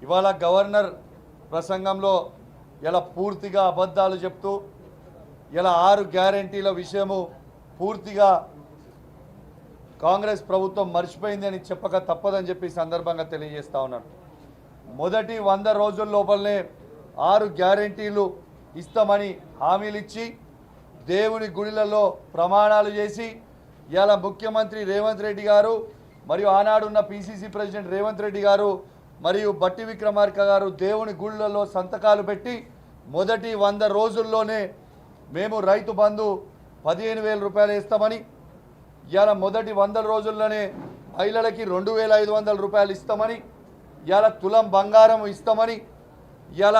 ఇవాళ గవర్నర్ ప్రసంగంలో ఇలా పూర్తిగా అబద్ధాలు చెప్తూ ఇలా 6 గ్యారెంటీల విషయము పూర్తిగా కాంగ్రెస్ ప్రభుత్వం మర్చిపోయింది అని చెప్పక తప్పదని చెప్పి సందర్భంగా తెలియజేస్తా ఉన్నాను. మొదటి 100 రోజుల లోపలనే 6 గ్యారెంటీలు ఇస్తామని హామీలు ఇచ్చి దేవుని గుడిలలో ప్రమాణాలు చేసి ఇలా ముఖ్యమంత్రి రేవంత్ రెడ్డి గారు మరియు ఆనాడున్న పిసిసి ప్రెసిడెంట్ రేవంత్ రెడ్డి గారు మరియు బట్టి విక్రమార్క గారు దేవుని గుళ్ళలో సంతకాలు పెట్టి మొదటి 100 రోజుల్లోనే మేము రైతు బంధు 15,000 రూపాయలు ఇస్తామని, ఇవాళ మొదటి 100 రోజుల్లోనే మహిళలకి 2,500 రూపాయలు ఇస్తామని, ఇవాళ తులం బంగారం ఇస్తామని, ఇవాళ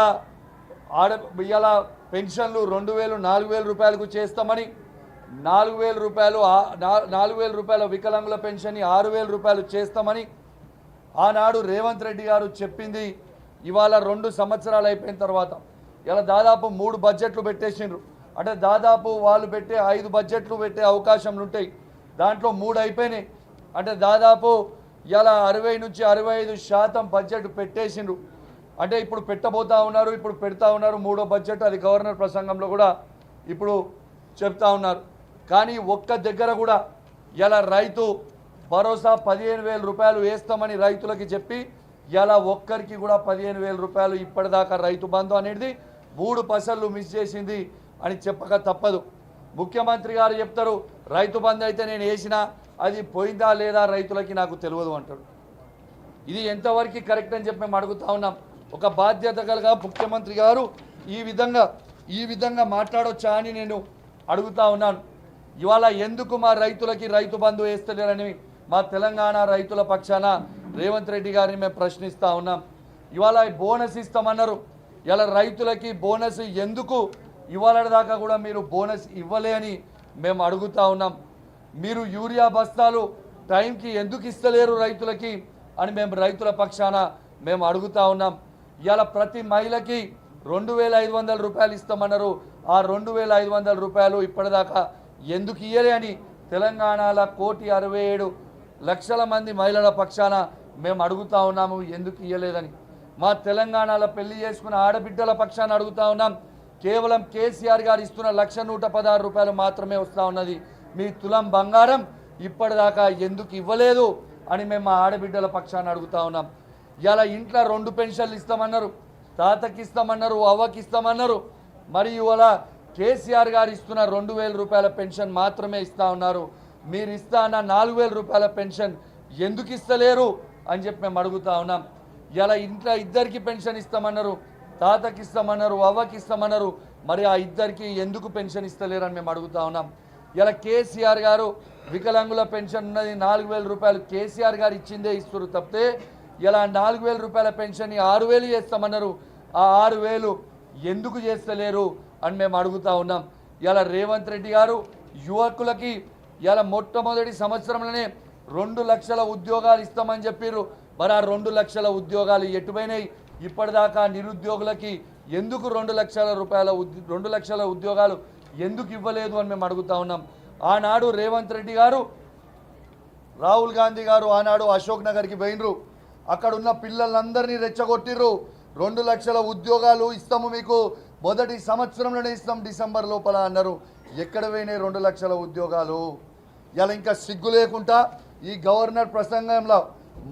పెన్షన్లు 2,000 4,000 రూపాయలకు చేస్తామని, 4,000 రూపాయల వికలాంగుల పెన్షన్ 6,000 రూపాయలు చేస్తామని ఆనాడు రేవంత్ రెడ్డి గారు చెప్పింది. ఇవాళ 2 సంవత్సరాలు అయిపోయిన తర్వాత ఇలా దాదాపు 3 బడ్జెట్లు పెట్టేసిండ్రు. అంటే దాదాపు వాళ్ళు పెట్టే 5 బడ్జెట్లు పెట్టే అవకాశాలు ఉంటాయి, దాంట్లో 3 అయిపోయినాయి. అంటే దాదాపు ఇలా 60 నుంచి 65% బడ్జెట్ పెట్టేసిండ్రు. అంటే ఇప్పుడు పెట్టబోతా ఉన్నారు, ఇప్పుడు పెడతా ఉన్నారు 3వ బడ్జెట్. అది గవర్నర్ ప్రసంగంలో కూడా ఇప్పుడు చెప్తా ఉన్నారు. కానీ ఒక్క దగ్గర కూడా ఇలా రైతు భరోసా 15,000 రూపాయలు వేస్తామని రైతులకి చెప్పి ఇలా ఒక్కరికి కూడా 15,000 రూపాయలు ఇప్పటిదాకా రైతు బంధు అనేది 3% మిస్ చేసింది అని చెప్పక తప్పదు. ముఖ్యమంత్రి గారు చెప్తారు రైతు బంధు అయితే నేను వేసినా అది పోయిందా లేదా రైతులకి నాకు తెలియదు అంటాడు. ఇది ఎంతవరకు కరెక్ట్ అని చెప్పి మేము అడుగుతా ఉన్నాం. ఒక బాధ్యత కలిగా ముఖ్యమంత్రి గారు ఈ విధంగా మాట్లాడొచ్చా అని నేను అడుగుతా ఉన్నాను. ఇవాళ ఎందుకు మా రైతులకి రైతు బంధు వేస్తలేరని మా తెలంగాణ రైతుల పక్షాన రేవంత్ రెడ్డి గారిని మేము ప్రశ్నిస్తూ ఉన్నాం. ఇవాళ బోనస్ ఇస్తామన్నారు, ఇలా రైతులకి బోనస్ ఎందుకు ఇవాళ దాకా కూడా మీరు బోనస్ ఇవ్వలే అని మేము అడుగుతా ఉన్నాం. మీరు యూరియా బస్తాలు టైంకి ఎందుకు ఇస్తలేరు రైతులకి అని మేము రైతుల పక్షాన మేము అడుగుతా ఉన్నాం. ఇవాళ ప్రతి మహిళకి 2,500 రూపాయలు ఇస్తామన్నారు, ఆ 2,500 రూపాయలు ఇప్పటిదాకా ఎందుకు ఇయ్యలే అని తెలంగాణలో 1,67,00,000 మంది మహిళల పక్షాన మేము అడుగుతా ఉన్నాము ఎందుకు ఇయ్యలేదని. మా తెలంగాణలో పెళ్లి చేసుకున్న ఆడబిడ్డల పక్షాన అడుగుతా ఉన్నాం. కేవలం కేసీఆర్ గారు ఇస్తున్న 1,116 రూపాయలు మాత్రమే వస్తూ ఉన్నది. మీ తులం బంగారం ఇప్పటిదాకా ఎందుకు ఇవ్వలేదు అని మేము మా ఆడబిడ్డల పక్షాన అడుగుతా ఉన్నాం. ఇలా ఇంట్లో 2 పెన్షన్లు ఇస్తామన్నారు, తాతకి ఇస్తామన్నారు, అవ్వకి ఇస్తామన్నారు. మరియు అలా కేసీఆర్ గారు ఇస్తున్న 2,000 రూపాయల పెన్షన్ మాత్రమే ఇస్తా ఉన్నారు. మీరు ఇస్తా అన్న 4,000 రూపాయల పెన్షన్ ఎందుకు ఇస్తలేరు అని చెప్పి మేము అడుగుతా ఉన్నాం. ఇలా ఇంట్లో ఇద్దరికి పెన్షన్ ఇస్తామన్నారు, తాతకి ఇస్తామన్నారు, అవ్వకి ఇస్తామన్నారు. మరి ఆ ఇద్దరికి ఎందుకు పెన్షన్ ఇస్తలేరు అని మేము అడుగుతా ఉన్నాం. ఇలా కేసీఆర్ గారు వికలాంగుల పెన్షన్ ఉన్నది 4,000 రూపాయలు కేసీఆర్ గారు ఇచ్చిందే ఇస్తారు తప్పితే ఇలా 4,000 రూపాయల పెన్షన్ 6,000 చేస్తామన్నారు. ఆ 6,000 ఎందుకు చేస్తలేరు అని మేము అడుగుతా ఉన్నాం. ఇలా రేవంత్ రెడ్డి గారు యువకులకి ఇలా మొట్టమొదటి సంవత్సరంలోనే 2 లక్షల ఉద్యోగాలు ఇస్తామని చెప్పారు. మరి ఆ 2 లక్షల ఉద్యోగాలు ఎటుపోయినాయి? ఇప్పటిదాకా నిరుద్యోగులకి ఎందుకు 2 లక్షల ఉద్యోగాలు ఎందుకు ఇవ్వలేదు అని మేము అడుగుతా ఉన్నాం. ఆనాడు రేవంత్ రెడ్డి గారు రాహుల్ గాంధీ గారు ఆనాడు అశోక్ నగర్కి పోయినరు, అక్కడ ఉన్న పిల్లలందరినీ రెచ్చగొట్టిర్రు. 2 లక్షల ఉద్యోగాలు ఇస్తాము మీకు మొదటి సంవత్సరంలోనే ఇస్తాం డిసెంబర్ లోపల అన్నారు. ఎక్కడ పోయినాయి 2 లక్షల ఉద్యోగాలు? ఇలా ఇంకా సిగ్గు లేకుండా ఈ గవర్నర్ ప్రసంగంలో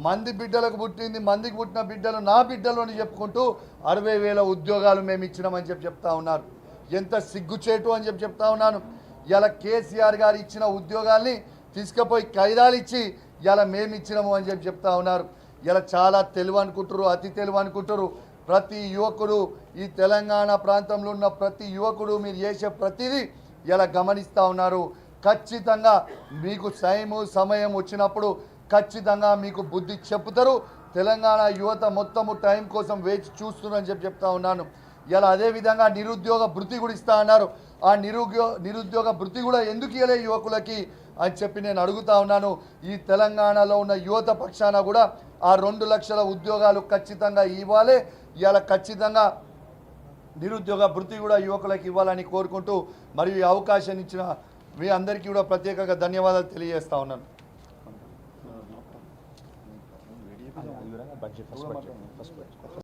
మందికి పుట్టిన బిడ్డలు నా బిడ్డలు అని చెప్పుకుంటూ 60,000 ఉద్యోగాలు మేము ఇచ్చినామని చెప్తా ఉన్నారు. ఎంత సిగ్గుచేటు అని చెప్తా ఉన్నాను. ఇలా కేసీఆర్ గారు ఇచ్చిన ఉద్యోగాల్ని తీసుకుపోయి ఖైదాలు ఇచ్చి ఇలా మేము ఇచ్చినాము అని చెప్తా ఉన్నారు. ఇలా చాలా తెలివి అనుకుంటారు, అతి తెలివి అనుకుంటారు. ప్రతి యువకుడు ఈ తెలంగాణ ప్రాంతంలో ఉన్న ప్రతి యువకుడు మీరు చేసే ప్రతిదీ ఇలా గమనిస్తూ ఉన్నారు. ఖచ్చితంగా మీకు సమయం వచ్చినప్పుడు ఖచ్చితంగా మీకు బుద్ధి చెప్తారు. తెలంగాణ యువత మొత్తము టైం కోసం వేచి చూస్తున్నారని చెప్తా ఉన్నాను. ఇలా అదేవిధంగా నిరుద్యోగ భృతి కూడా ఇస్తా అన్నారు. ఆ నిరుద్యోగ భృతి కూడా ఎందుకు ఇవ్వలే యువకులకి అని చెప్పి నేను అడుగుతా ఉన్నాను. ఈ తెలంగాణలో ఉన్న యువత పక్షాన కూడా ఆ 2 లక్షల ఉద్యోగాలు ఖచ్చితంగా ఇవ్వాలి. ఇలా ఖచ్చితంగా నిరుద్యోగ భృతి కూడా యువకులకు ఇవ్వాలని కోరుకుంటూ మరియు ఈ అవకాశం ఇచ్చిన మీ అందరికీ కూడా ప్రత్యేకంగా ధన్యవాదాలు తెలియజేస్తా ఉన్నాను.